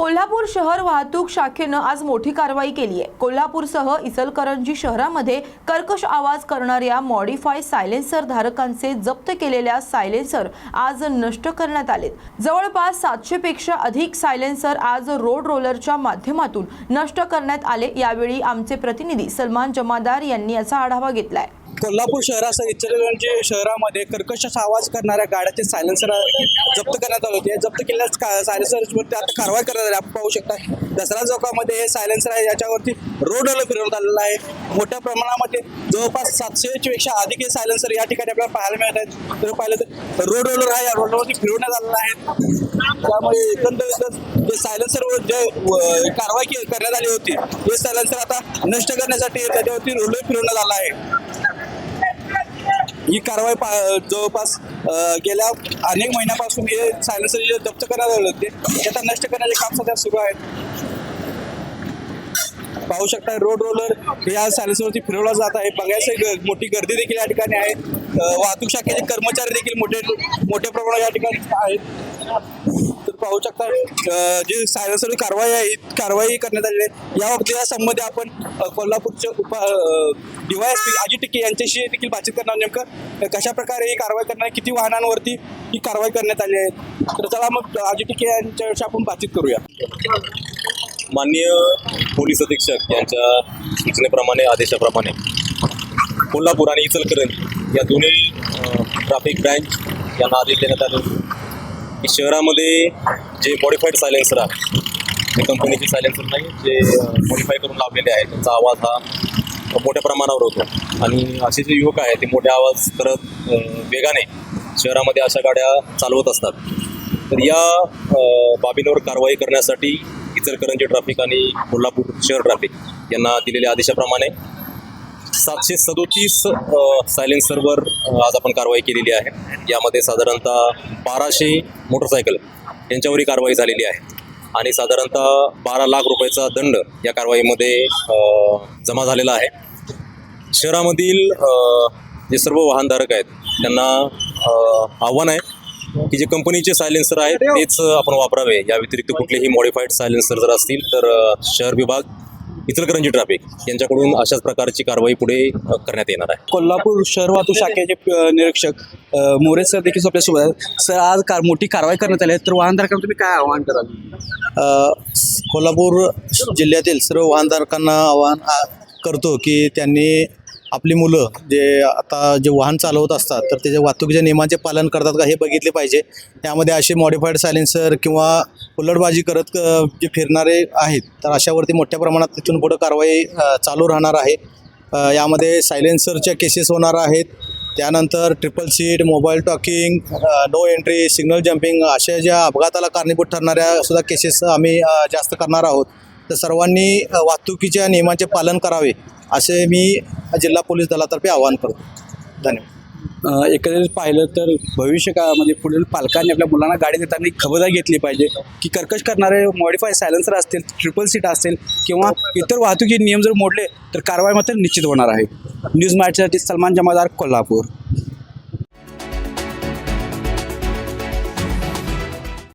कोल्हापूर शहर वाहतूक शाखेनं आज मोठी कारवाई केली आहे। कोल्हापूरसह इचलकरंजी शहरामध्ये कर्कश आवाज करणाऱ्या मॉडिफाय सायलेन्सर धारकांचे जप्त केलेल्या सायलेन्सर आज नष्ट करण्यात आलेत। जवळपास 700 पेक्षा अधिक सायलेन्सर आज रोड रोलरच्या माध्यमातून नष्ट करण्यात आले। यावेळी आमचे प्रतिनिधी सलमान जमादार यांनी याचा आढावा घेतलाय। कोल्हापूर शहरासह इचलकरंजी शहरामध्ये कर्कश आवाज करणाऱ्या गाड्याचे सायलेन्सर जप्त करण्यात आले होते। जप्त केलेल्या सायलेन्सरवरती आता कारवाई करण्यात आली। आपण पाहू शकता दसरा चौकामध्ये हे सायलेन्सर आहे, याच्यावरती रोड रोलर फिरवण्यात आलेला आहे। मोठ्या प्रमाणामध्ये जवळपास 700 पेक्षा अधिक हे सायलेन्सर या ठिकाणी आपल्याला पाहायला मिळत आहेत। तर पाहिलं तर रोड रोलर आहे, या रोड रोलरवरती फिरवण्यात आलेला आहे। त्यामुळे एकंदरीत जे सायलेन्सरवर जे कारवाई करण्यात आली होती, हे सायलेन्सर आता नष्ट करण्यासाठी त्याच्यावरती रोलर फिरवण्यात आला आहे। ही कारवाई जवळपास गेल्या अनेक महिन्यापासून हे सायलेन्सर जे जप्त करण्यात आले होते, आता नष्ट करण्याचे काम सध्या सुरू आहे। पाहू शकता रोड रोलर या सायलेन्सरवरती फिरवला जात आहे। बघायचं मोठी गर्दी देखील या ठिकाणी आहे। वाहतूक शाखेचे कर्मचारी देखील मोठ्या प्रमाणात या ठिकाणी आहेत। तर पाहू शकता जी सायलेन्सर कारवाई करण्यात आलेली आहे। या बाबतीत संबंधी आपण कोल्हापूरचे DYSP अजित टिके यांच्याशी देखील बातचीत करणार। नेमकं कशा प्रकारे ही कारवाई करणार, किती वाहनांवरती ही कारवाई करण्यात आली आहे, तर चला मग अजित टिके यांच्याशी आपण बातचीत करूया। माननीय पोलीस अधीक्षक यांच्या सूचनेप्रमाणे आदेशाप्रमाणे कोल्हापूर आणि इचलकरंजी या दोन्ही ट्रॅफिक ब्रँच यांना आदेश देण्यात आले की शहरामध्ये जे मॉडिफाईड सायलेन्सर आहे, ते कंपनीचे सायलेन्सर नाही, जे मॉडिफाय करून लावलेले आहेत, त्यांचा आवाज हा मोठ्या प्रमाणावर होतो आणि असे जे युवक आहेत ते मोठे आवाज करत वेगाने शहरामध्ये अशा गाड्या चालवत असतात। तर या बाबींवर कारवाई करण्यासाठी इचलकरंजी ट्रॅफिक आणि कोल्हापूर शहर ट्रॅफिक यांना दिलेल्या आदेशाप्रमाणे 737 सायलेन्सरवर आज आपण कारवाई केलेली आहे। यामध्ये साधारणतः 1200 मोटरसायकल यांच्यावरही कारवाई झालेली आहे आणि साधारणतः 12 लाख रुपयाचा दंड या कारवाईमध्ये जमा झालेला आहे। शहरामधील जे सर्व वाहनधारक आहेत त्यांना आव्हान आहे की जे कंपनीचे सायलेन्सर आहेत तेच आपण वापरावे। या व्यतिरिक्त कुठलेही मॉडिफाईड सायलेन्सर जर असतील तर शहर विभाग इचलकरंजी ट्रॅफिक यांच्याकडून अशाच प्रकारची कारवाई पुढे करण्यात येणार आहे। कोल्हापूर शहर वाहतूक शाखेचे निरीक्षक मोरे सर देखील आपल्यासोबत आहेत। सर, आज मोठी कारवाई करण्यात आली आहे, तर वाहनधारकांना तुम्ही काय आवाहन कराल? कोल्हापूर जिल्ह्यातील सर्व वाहनधारकांना आवाहन करतो की त्यांनी आपली मुलं जे वाहन चालवत असतात तर त्याच्या वाहतुकीच्या नियमांचे पालन करतात का हे बघितले पाहिजे। त्यामध्ये असे मॉडिफाईड सायलेन्सर किंवा उलटबाजी करत जे फिरणारे आहेत तर अशावरती मोठ्या प्रमाणात तिथून पुढं कारवाई चालू राहणार आहे। यामध्ये सायलेन्सरच्या केसेस होणार आहेत, त्यानंतर triple seat, mobile talking, no entry, signal jumping अशा ज्या अपघाताला कारणीभूत ठरणाऱ्या सुद्धा केसेस आम्ही जास्त करणार आहोत। तर सर्वांनी वाहतुकीच्या नियमांचे पालन करावे असे मी जिल्हा पोलीस दलातर्फे आवाहन करतो। धन्यवाद। एकंदरीत पाहिलं तर भविष्य काळामध्ये पुढील पालकांनी आपल्या मुलांना गाडी देताना खबरदारी घेतली पाहिजे की कर्कश करणारे मॉडिफाय सायलेन्सर असतील, ट्रिपल सीट असतील किंवा इतर वाहतुकीचे नियम जर मोडले तर कारवाई मात्र निश्चित होणार आहे। न्यूज मॅचसाठी सलमान जमादार, कोल्हापूर।